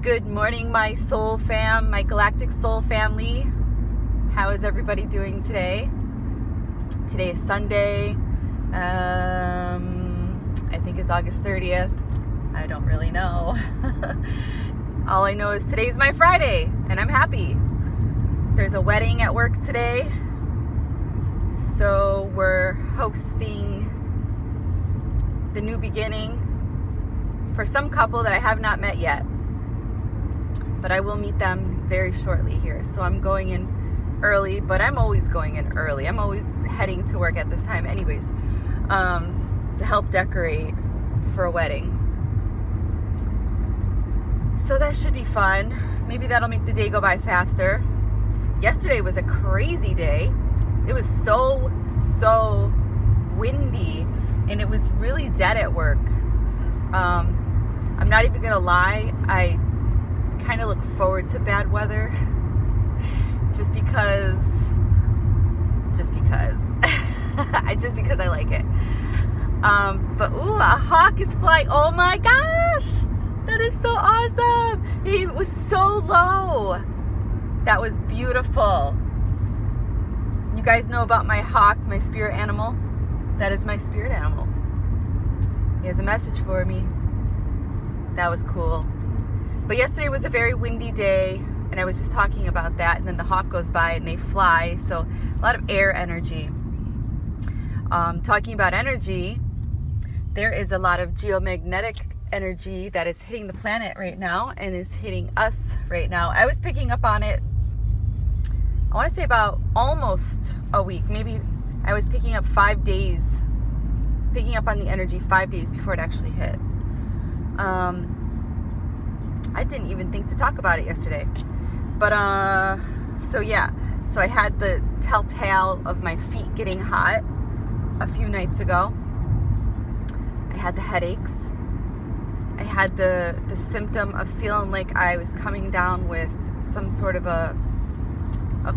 Good morning, my soul fam, my galactic soul family. How is everybody doing today? Today is Sunday. I think it's August 30th. I don't really know. All I know is today's my Friday, and I'm happy. There's a wedding at work today, so we're hosting the new beginning for some couple that I have not met yet. But I will meet them very shortly here. So I'm going in early, but I'm always going in early. I'm always heading to work at this time anyways, to help decorate for a wedding. So that should be fun. Maybe that'll make the day go by faster. Yesterday was a crazy day. It was so windy, and it was really dead at work. I'm not even gonna lie, I kind of look forward to bad weather just because I like it. But a hawk is flying. Oh my gosh, that is so awesome. It was so low. That was beautiful. You guys know about my hawk, my spirit animal. That is my spirit animal. He has a message for me. That was cool. But yesterday was a very windy day, and I was just talking about that, and then the hawk goes by and they fly, so a lot of air energy. Talking about energy, there is a lot of geomagnetic energy that is hitting the planet right now and is hitting us right now. I was picking up on it, I want to say about almost a week. Maybe I was picking up 5 days, picking up on the energy 5 days before it actually hit. I didn't even think to talk about it yesterday. But, so I had the telltale of my feet getting hot a few nights ago. I had the headaches. I had the symptom of feeling like I was coming down with some sort of a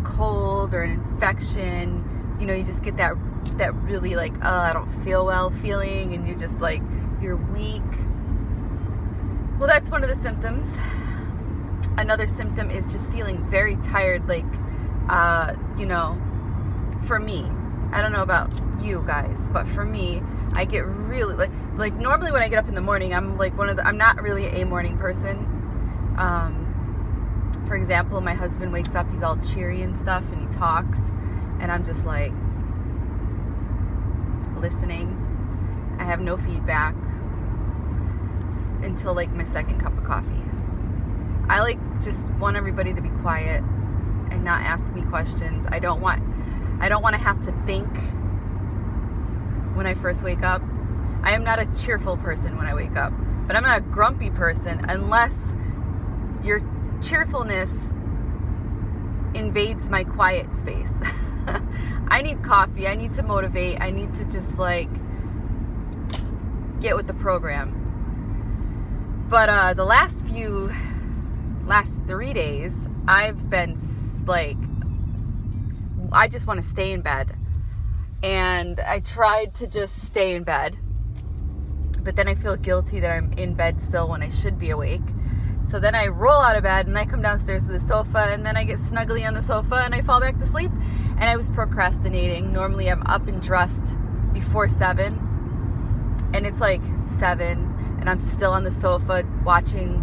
cold or an infection. You know, you just get that really like, I don't feel well feeling, and you're just like, you're weak. Well, that's one of the symptoms. Another symptom is just feeling very tired, like, for me, I don't know about you guys, but for me, I get really, like normally when I get up in the morning, I'm like I'm not really a morning person. For example, my husband wakes up, he's all cheery and stuff, and he talks, and I'm just like, listening. I have no feedback until like my second cup of coffee. I just want everybody to be quiet and not ask me questions. I don't want to have to think when I first wake up. I am not a cheerful person when I wake up, but I'm not a grumpy person unless your cheerfulness invades my quiet space. I need coffee. I need to motivate. I need to just get with the program. But the last 3 days, I've been I just want to stay in bed. And I tried to just stay in bed, but then I feel guilty that I'm in bed still when I should be awake. So then I roll out of bed and I come downstairs to the sofa, and then I get snuggly on the sofa and I fall back to sleep. And I was procrastinating. Normally I'm up and dressed before 7, and it's like 7. And I'm still on the sofa watching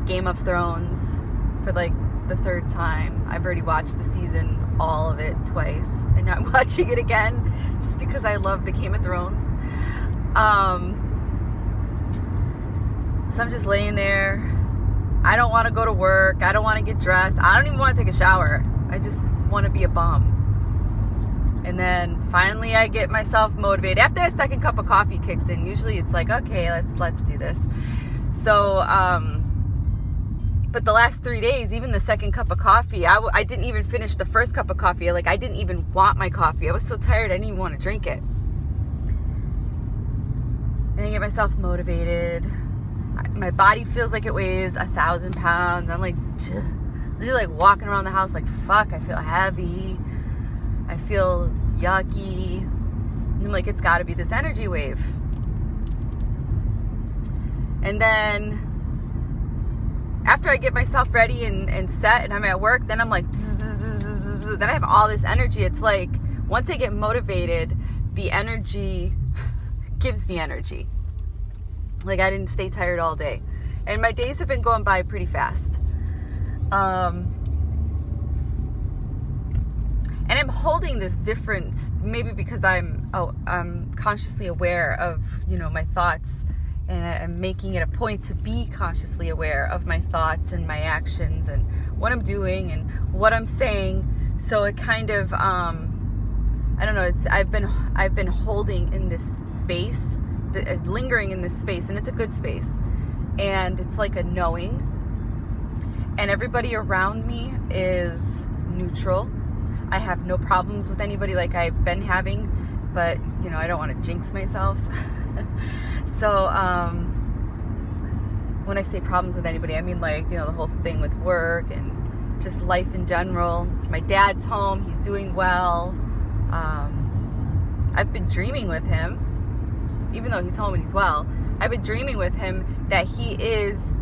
Game of Thrones for the 3rd time. I've already watched the season, all of it, twice. And now I'm watching it again just because I love the Game of Thrones. So I'm just laying there. I don't want to go to work. I don't want to get dressed. I don't even want to take a shower. I just want to be a bum. And then finally I get myself motivated. After that second cup of coffee kicks in, usually it's like, okay, let's do this. So, but the last 3 days, even the second cup of coffee, I didn't even finish the first cup of coffee. I didn't even want my coffee. I was so tired, I didn't even want to drink it. And I get myself motivated. My body feels like it weighs 1,000 pounds. I'm just walking around the house like, fuck, I feel heavy. I feel yucky. And I'm like, it's got to be this energy wave. And then after I get myself ready and set and I'm at work, then I'm like, bzz, bzz, bzz, bzz, bzz, bzz. Then I have all this energy. It's like, once I get motivated, the energy gives me energy. Like, I didn't stay tired all day. And my days have been going by pretty fast. And I'm holding this difference, maybe because I'm consciously aware of, my thoughts, and I'm making it a point to be consciously aware of my thoughts and my actions and what I'm doing and what I'm saying. So it kind of, I don't know, I've been holding in this space, lingering in this space, and it's a good space. And it's like a knowing. And everybody around me is neutral. I have no problems with anybody like I've been having, but, I don't want to jinx myself. So, when I say problems with anybody, I mean like, the whole thing with work and just life in general. My dad's home. He's doing well. I've been dreaming with him, even though he's home and he's well. I've been dreaming with him that he is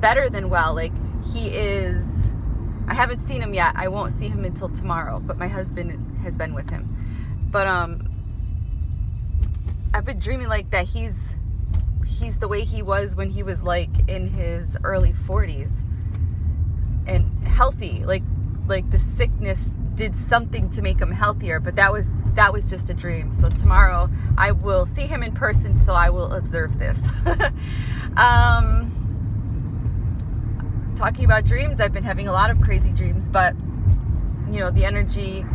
better than well. Like, he is... I haven't seen him yet. I won't see him until tomorrow, but my husband has been with him. But I've been dreaming like that he's the way he was when he was like in his early 40s and healthy. Like the sickness did something to make him healthier, but that was just a dream. So tomorrow I will see him in person, so I will observe this. Talking about dreams, I've been having a lot of crazy dreams, but the energy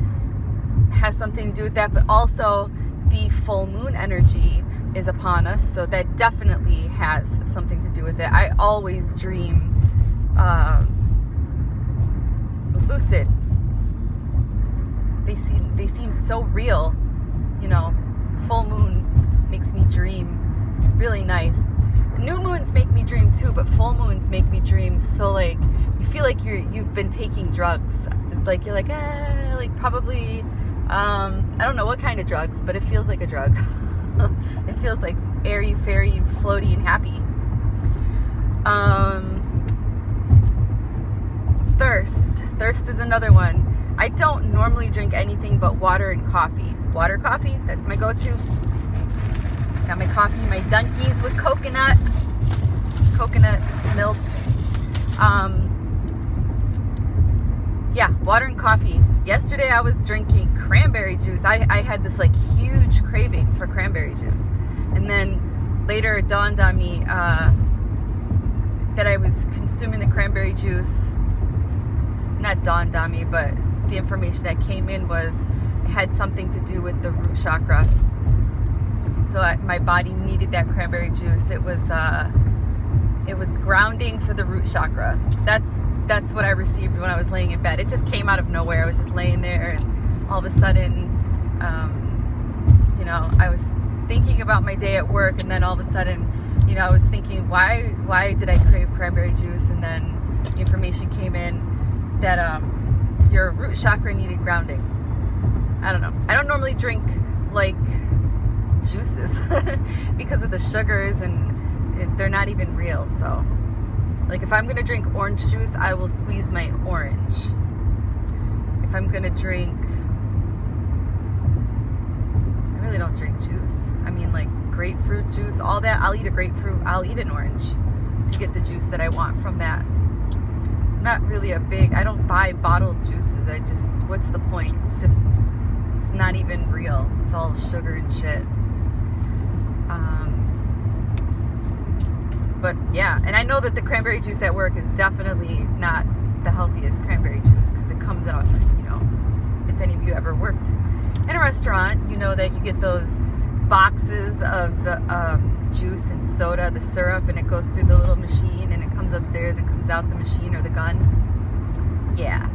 has something to do with that. But also the full moon energy is upon us, so that definitely has something to do with it. I always dream lucid. They seem so real. Full moon makes me dream really nice. New moons make me dream too, but full moons make me dream so like you feel like you've been taking drugs. Like you're like probably I don't know what kind of drugs, but it feels like a drug. It feels like airy, fairy, and floaty and happy. Thirst is another one. I don't normally drink anything but water and coffee. Water, coffee, that's my go-to. Got my coffee, my Dunkies with coconut milk. Yeah, water and coffee. Yesterday I was drinking cranberry juice. I had this like huge craving for cranberry juice. And then later it dawned on me that I was consuming the cranberry juice. Not dawned on me, but the information that came in was it had something to do with the root chakra. So my body needed that cranberry juice. It was grounding for the root chakra. That's what I received when I was laying in bed. It just came out of nowhere. I was just laying there, and all of a sudden, I was thinking about my day at work, and then all of a sudden, I was thinking, why did I crave cranberry juice? And then the information came in that your root chakra needed grounding. I don't know. I don't normally drink like juices because of the sugars, and they're not even real. So like if I'm gonna drink orange juice, I will squeeze my orange. If I'm gonna drink, I really don't drink juice. I mean like grapefruit juice, all that, I'll eat a grapefruit, I'll eat an orange to get the juice that I want from that. I'm not really I don't buy bottled juices. What's the point? It's not even real. It's all sugar and shit. But yeah, and I know that the cranberry juice at work is definitely not the healthiest cranberry juice because it comes out, if any of you ever worked in a restaurant, you know that you get those boxes of juice and soda, the syrup, and it goes through the little machine and it comes upstairs and comes out the machine or the gun. Yeah.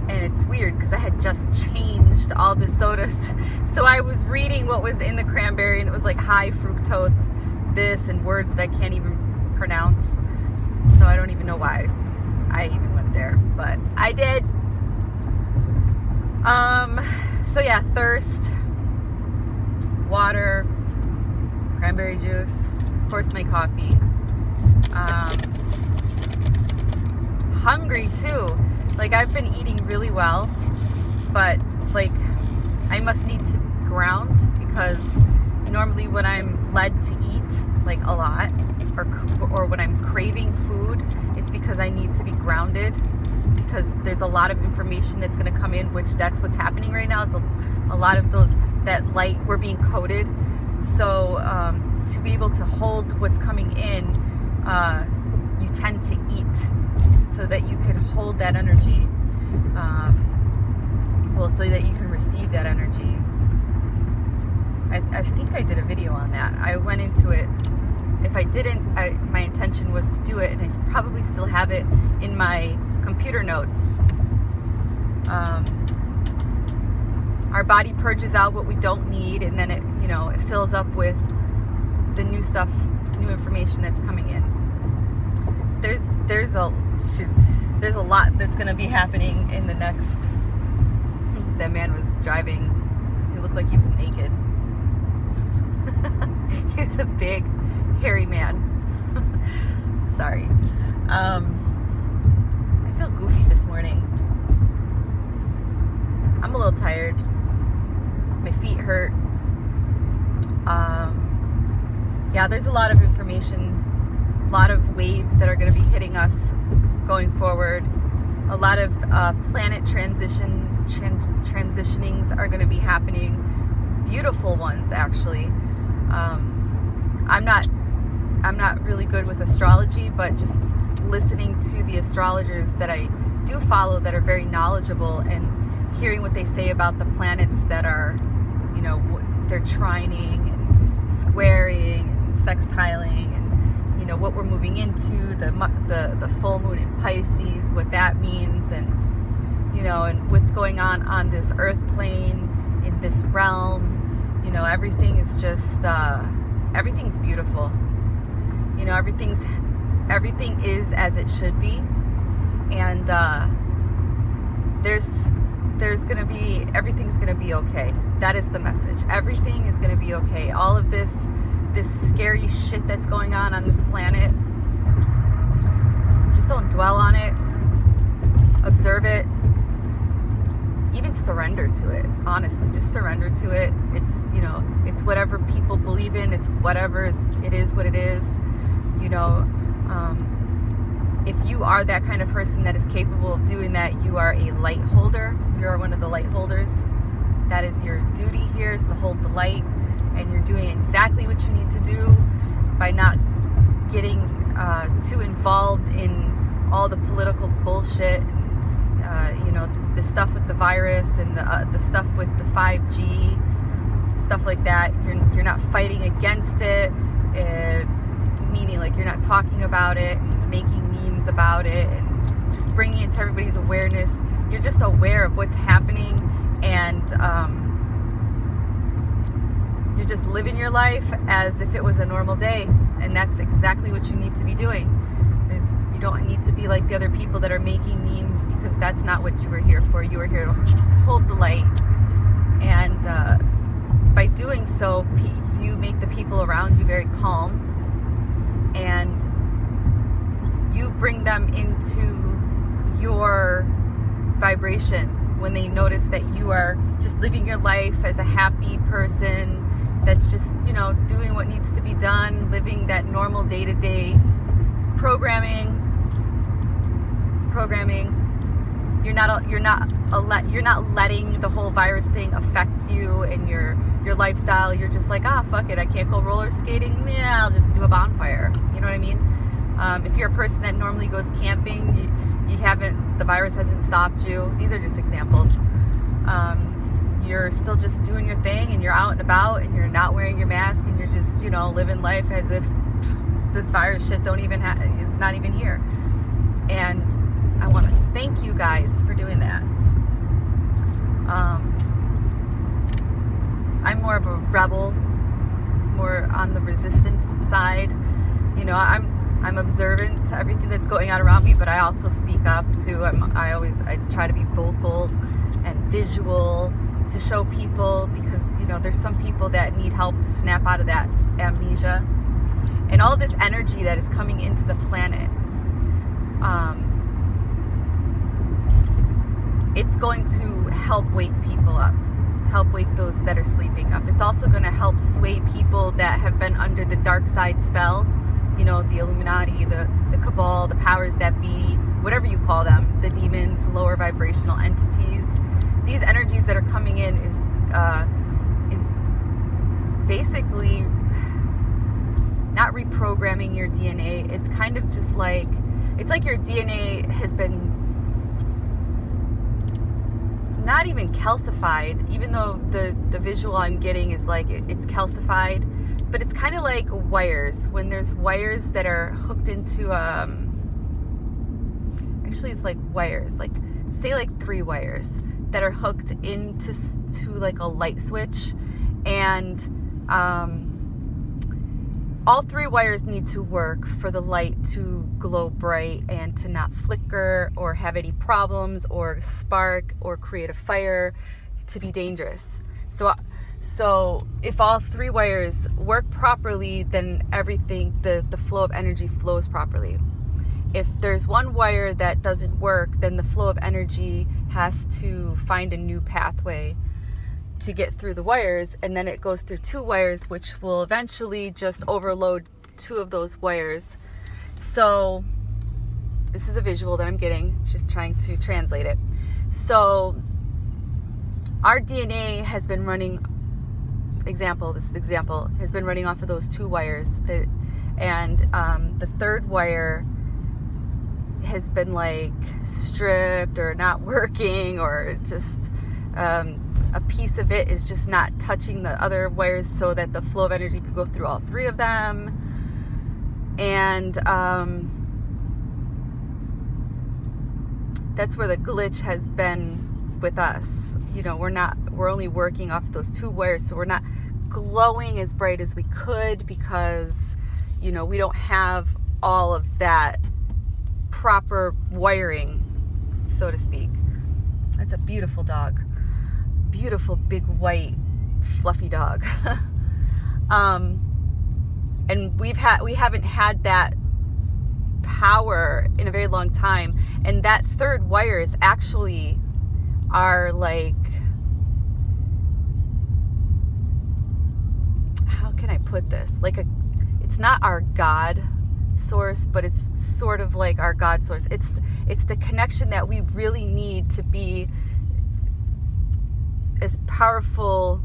And it's weird because I had just changed all the sodas. So I was reading what was in the cranberry, and it was like high fructose this and words that I can't even pronounce. So I don't even know why I even went there, but I did. So yeah, thirst, water, cranberry juice, of course my coffee. hungry too. Like, I've been eating really well, but like, I must need to ground, because normally when I'm led to eat like a lot, or when I'm craving food, it's because I need to be grounded, because there's a lot of information that's going to come in, which that's what's happening right now, is a lot of that light, we're being coded. So to be able to hold what's coming in, you tend to eat so that you can hold that energy, so that you can receive that energy. I think I did a video on that. I went into it. If I didn't, my intention was to do it, and I probably still have it in my computer notes. Our body purges out what we don't need, and then it fills up with the new stuff, new information that's coming in. There's a lot that's going to be happening in the next. That man was driving. He looked like he was naked. He was a big, hairy man. Sorry. I feel goofy this morning. I'm a little tired. My feet hurt. Yeah, there's a lot of information, a lot of waves that are going to be hitting us going forward. A lot of planet transitionings are going to be happening. Beautiful ones, actually. I'm not really good with astrology, but just listening to the astrologers that I do follow that are very knowledgeable, and hearing what they say about the planets that are, they're trining and squaring and sextiling, and what we're moving into, the full moon in Pisces, what that means, and and what's going on this earth plane, in this realm. Everything is just everything's beautiful. Everything is as it should be, and everything's gonna be okay. That is the message. Everything is gonna be okay. All of this scary shit that's going on this planet, just don't dwell on it. Observe it. Even surrender to it. Honestly, just surrender to it. It's whatever people believe in. It's whatever it is what it is. If you are that kind of person that is capable of doing that, you are a light holder. You are one of the light holders. That is your duty here, is to hold the light, and you're doing exactly what you need to do by not getting too involved in all the political bullshit, and the stuff with the virus, and the stuff with the 5G, stuff like that. You're not fighting against it, meaning like you're not talking about it and making memes about it and just bringing it to everybody's awareness. You're just aware of what's happening, and you're just living your life as if it was a normal day, and that's exactly what you need to be doing. You don't need to be like the other people that are making memes, because that's not what you were here for. You were here to hold the light, and by doing so, you make the people around you very calm, and you bring them into your vibration when they notice that you are just living your life as a happy person that's just, doing what needs to be done, living that normal day-to-day programming. You're not letting the whole virus thing affect you and your lifestyle. You're just like, fuck it, I can't go roller skating. Yeah, I'll just do a bonfire. You know what I mean? If you're a person that normally goes camping, the virus hasn't stopped you. These are just examples. You're still just doing your thing, and you're out and about, and you're not wearing your mask, and you're just, living life as if this virus shit it's not even here. And I want to thank you guys for doing that. I'm more of a rebel, more on the resistance side. I'm observant to everything that's going on around me, but I also speak up too. I try to be vocal and visual to show people, because there's some people that need help to snap out of that amnesia, and all this energy that is coming into the planet. it's going to help wake people up, help wake those that are sleeping up. It's also going to help sway people that have been under the dark side spell, you know, the Illuminati, the cabal, the powers that be, whatever you call them, the demons, lower vibrational entities. These energies that are coming in is basically not reprogramming your DNA. It's kind of just like, it's like your DNA has been not even calcified, even though the visual I'm getting is like it's calcified, but it's kind of like wires. When there's wires that are hooked into actually it's like wires, like say like 3 wires that are hooked into like a light switch, and all 3 wires need to work for the light to glow bright and to not flicker or have any problems or spark or create a fire to be dangerous. So if all 3 wires work properly, then everything, the flow of energy flows properly. If there's one wire that doesn't work, then the flow of energy has to find a new pathway to get through the wires, and then it goes through 2 wires, which will eventually just overload 2 of those wires. So this is a visual that I'm getting, just trying to translate it. So our DNA has been running, has been running off of those 2 wires, and the 3rd wire has been like stripped or not working, or just a piece of it is just not touching the other wires so that the flow of energy can go through all 3 of them. And that's where the glitch has been with us. You know, we're only working off those 2 wires, so we're not glowing as bright as we could because, you know, we don't have all of that proper wiring, so to speak. That's a beautiful dog. Beautiful big white fluffy dog. And we haven't had that power in a very long time, and that 3rd wires actually are like, how can I put this, like it's not our God source, but it's sort of like our God source. It's the connection that we really need to be as powerful.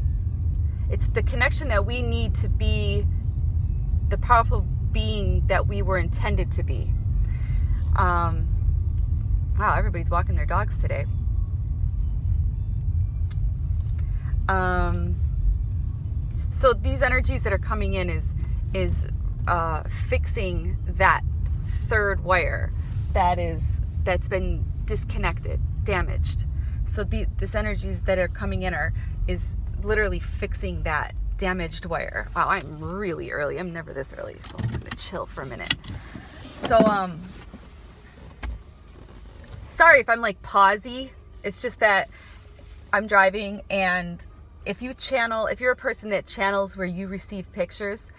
It's the connection that we need to be the powerful being that we were intended to be. Wow, everybody's walking their dogs today. So these energies that are coming in is fixing that 3rd wire that's been disconnected, damaged. So this energies that are coming in is literally fixing that damaged wire. Wow, I'm really early. I'm never this early, so I'm gonna chill for a minute. So sorry if I'm like pausey. It's just that I'm driving, and if you're a person that channels where you receive pictures,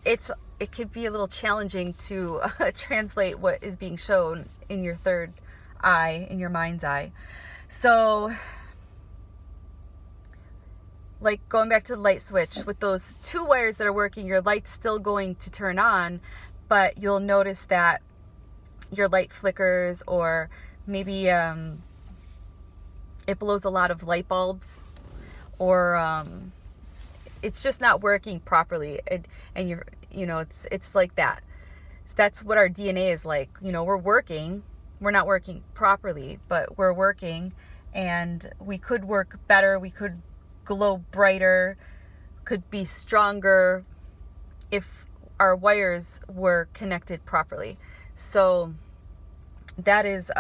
it could be a little challenging to translate what is being shown in your 3rd eye, in your mind's eye. So like going back to the light switch, with those 2 wires that are working, your light's still going to turn on, but you'll notice that your light flickers, or maybe it blows a lot of light bulbs, or it's just not working properly, and it's like that. That's what our DNA is like. You know, we're not working properly, but we're working, and we could work better, we could glow brighter, could be stronger if our wires were connected properly. So that's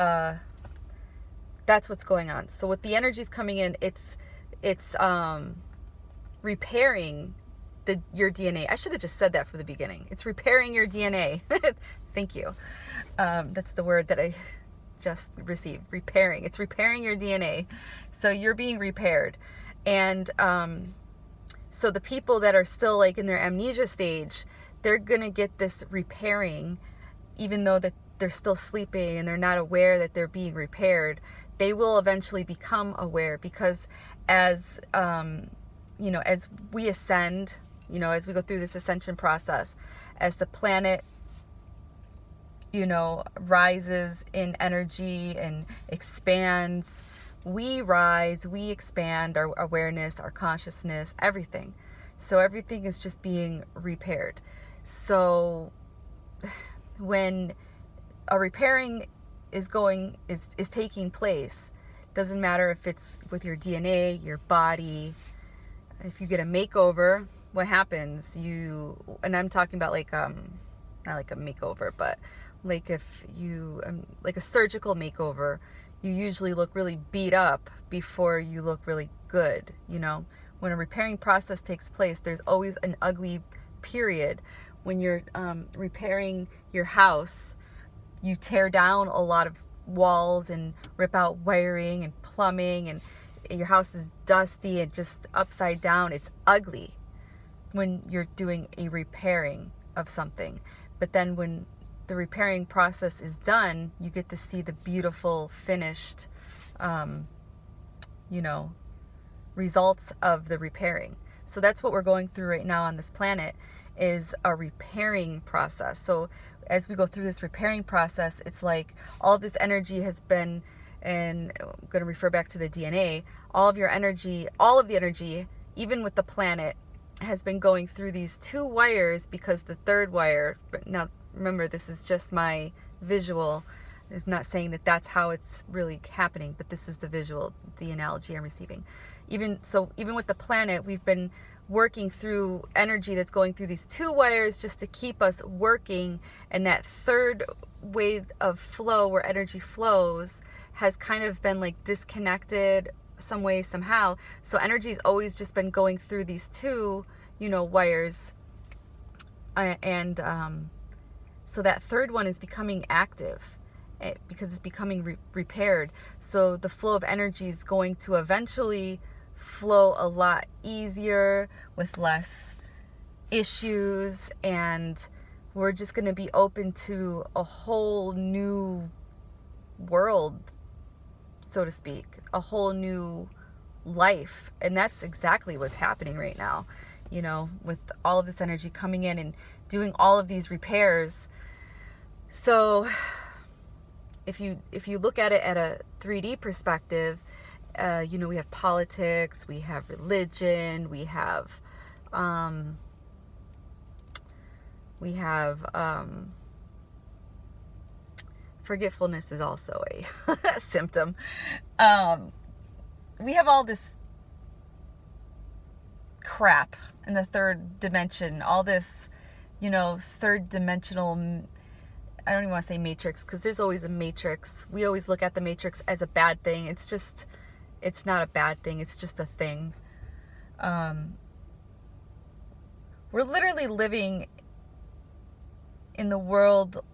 what's going on. So with the energies coming in, it's repairing your DNA. I should have just said that from the beginning. It's repairing your DNA. Thank you. That's the word that I just received. Repairing. It's repairing your DNA. So you're being repaired. And so the people that are still like in their amnesia stage, they're going to get this repairing, even though that they're still sleeping and they're not aware that they're being repaired. they will eventually become aware, because as as we ascend, as we go through this ascension process, as the planet rises in energy and expands, we rise, we expand our awareness, our consciousness, everything. So everything is just being repaired. So when a repairing is taking place, doesn't matter if it's with your DNA, your body. If you get a makeover, what happens? And I'm talking about like not like a makeover, but like if you like a surgical makeover, you usually look really beat up before you look really good. When a repairing process takes place, there's always an ugly period. When you're repairing your house, you tear down a lot of walls and rip out wiring and plumbing, and your house is dusty and just upside down. It's ugly when you're doing a repairing of something. But then when the repairing process is done, you get to see the beautiful finished results of the repairing. So that's what we're going through right now on this planet, is a repairing process. So as we go through this repairing process, it's like all of this energy has been, and I'm going to refer back to the DNA, all of the energy, even with the planet, has been going through these two wires, because the third wire, now remember, this is just my visual. I'm not saying that that's how it's really happening, but this is the visual, the analogy I'm receiving. Even with the planet, we've been working through energy that's going through these two wires just to keep us working. And that third way of flow, where energy flows, has kind of been like disconnected some way, somehow. So energy's always just been going through these two, wires. So that third one is becoming active, because it's becoming repaired. So the flow of energy is going to eventually flow a lot easier, with less issues, and we're just going to be open to a whole new world, so to speak, a whole new life. And that's exactly what's happening right now, with all of this energy coming in and doing all of these repairs. So if you look at it at a 3D perspective, we have politics, we have religion, we have forgetfulness is also a symptom. We have all this crap in the third dimension, all this, third dimensional, I don't even want to say matrix, because there's always a matrix. We always look at the matrix as a bad thing. It's not a bad thing. It's just a thing. We're literally living in the world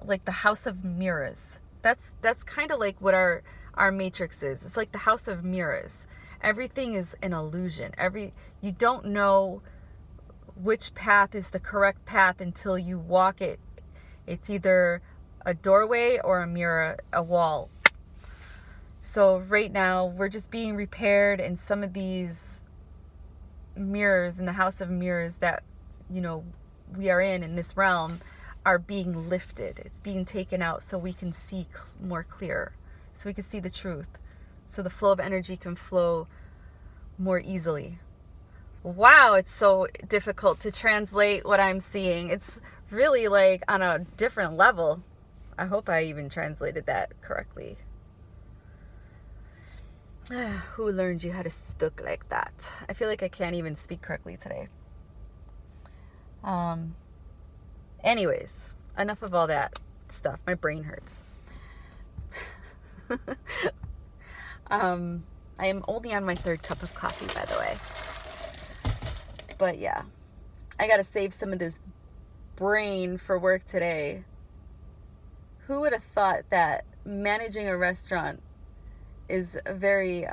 like the house of mirrors. That's kind of like what our matrix is. It's like the house of mirrors. Everything is an illusion. You don't know which path is the correct path until you walk it. It's either a doorway or a mirror, a wall. So right now we're just being repaired, and some of these mirrors in the house of mirrors that we are in this realm are being lifted. It's being taken out so we can see more clear, so we can see the truth, so the flow of energy can flow more easily. Wow, it's so difficult to translate what I'm seeing. It's really like on a different level. I hope I even translated that correctly. Who learned you how to speak like that? I feel like I can't even speak correctly today. Anyways, enough of all that stuff. My brain hurts. I am only on my third cup of coffee, by the way. But yeah, I gotta save some of this brain for work today. Who would have thought that managing a restaurant is a very,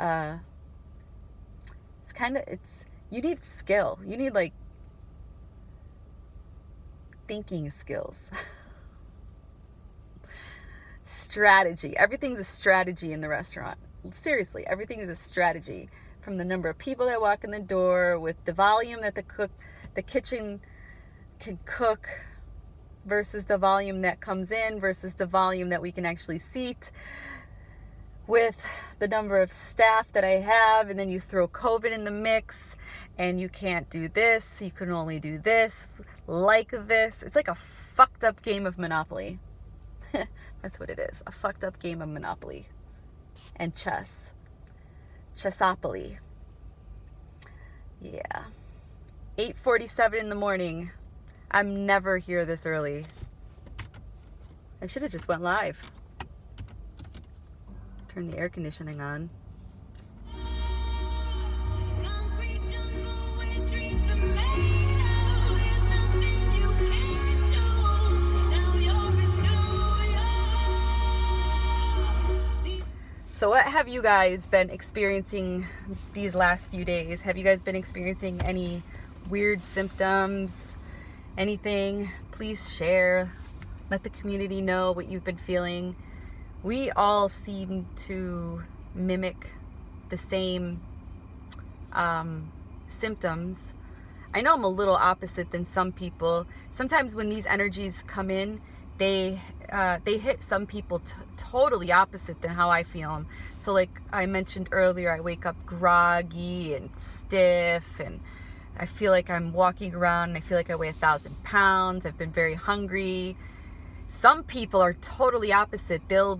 you need skill. You need like thinking skills. strategy. Everything's a strategy in the restaurant. Seriously, everything is a strategy. From the number of people that walk in the door, with the volume that the kitchen can cook, versus the volume that comes in, versus the volume that we can actually seat, with the number of staff that I have, and then you throw COVID in the mix, and you can't do this, you can only do this, like this. It's like a fucked up game of Monopoly. That's what it is, a fucked up game of Monopoly and chess. Chessopoly. Yeah. 8:47 in the morning. I'm never here this early. I should have just went live. Turn the air conditioning on. So what have you guys been experiencing these last few days? Have you guys been experiencing any weird symptoms? Anything? Please share. Let the community know what you've been feeling. We all seem to mimic the same symptoms. I know I'm a little opposite than some people. Sometimes when these energies come in, they hit some people totally opposite than how I feel them. So like I mentioned earlier, I wake up groggy and stiff, and I feel like I'm walking around and I feel like I weigh 1,000 pounds. I've been very hungry. Some people are totally opposite. They'll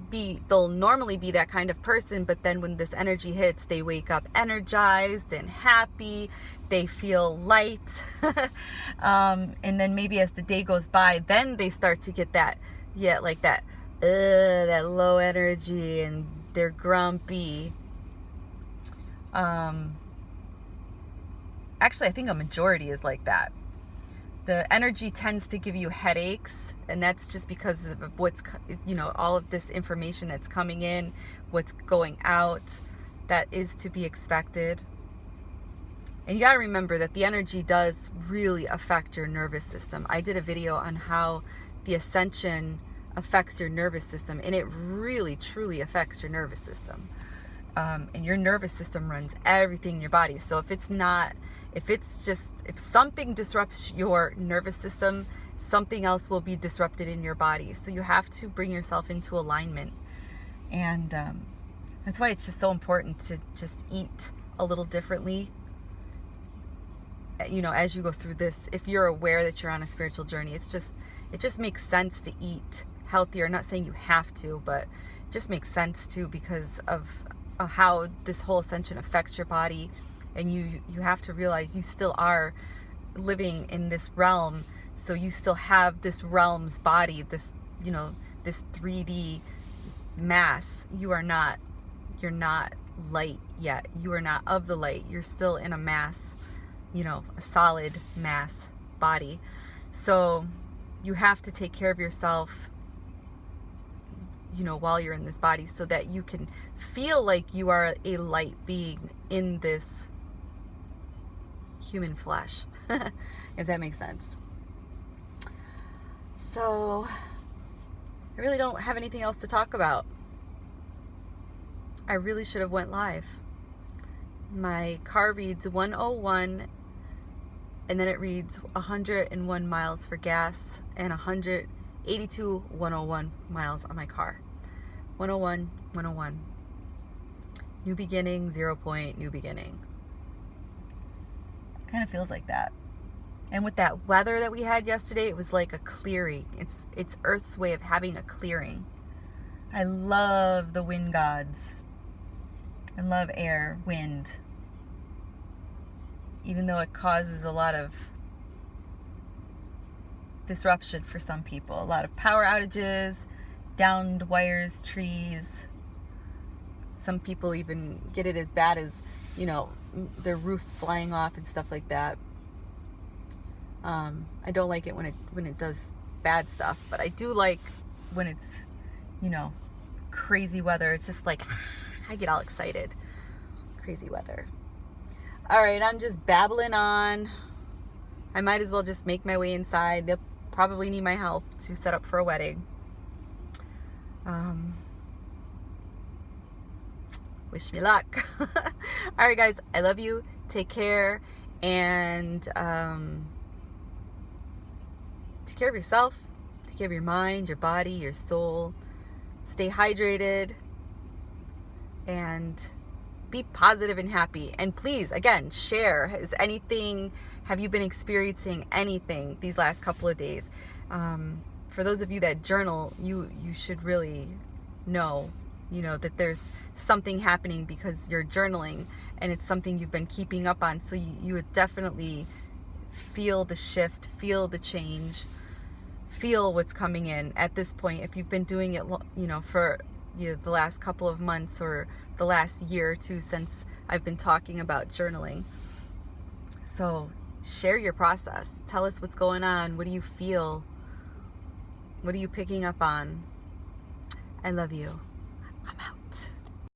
normally be that kind of person, but then when this energy hits, they wake up energized and happy. They feel light. And then maybe as the day goes by, then they start to get that low energy, and they're grumpy. Actually, I think a majority is like that. The energy tends to give you headaches, and that's just because of what's, all of this information that's coming in, what's going out. That is to be expected. And you got to remember that the energy does really affect your nervous system. I did a video on how the ascension affects your nervous system, and it really, truly affects your nervous system. And your nervous system runs everything in your body. So if something disrupts your nervous system, something else will be disrupted in your body. So you have to bring yourself into alignment. And that's why it's just so important to just eat a little differently, as you go through this. If you're aware that you're on a spiritual journey, it just makes sense to eat healthier. I'm not saying you have to, but it just makes sense too, because of how this whole ascension affects your body. And you have to realize you still are living in this realm, so you still have this realm's body, this 3D mass. You're not light yet. You are not of the light. You're still in a mass, a solid mass body. So you have to take care of yourself, while you're in this body, so that you can feel like you are a light being in this human flesh, if that makes sense. So I really don't have anything else to talk about. I really should have went live. My car reads 101, and then it reads 101 miles for gas and 101 miles on my car. 101. New beginning, 0 point, new beginning. Kind of feels like that. And with that weather that we had yesterday, it was like a clearing. It's Earth's way of having a clearing. I love the wind gods. I love air, wind. Even though it causes a lot of disruption for some people. A lot of power outages, downed wires, trees. Some people even get it as bad as, their roof flying off and stuff like that. I don't like it when it does bad stuff, but I do like when it's, crazy weather. It's just like, I get all excited. Crazy weather. All right, I'm just babbling on. I might as well just make my way inside. They'll probably need my help to set up for a wedding. Wish me luck. All right, guys, I love you. Take care, and take care of yourself. Take care of your mind, your body, your soul. Stay hydrated, and be positive and happy. And please, again, share. Have you been experiencing anything these last couple of days? For those of you that journal, you should really know, that there's something happening because you're journaling, and it's something you've been keeping up on. So you would definitely feel the shift, feel the change, feel what's coming in at this point. If you've been doing it, for the last couple of months or the last year or two since I've been talking about journaling. So share your process. Tell us what's going on. What do you feel? What are you picking up on? I love you.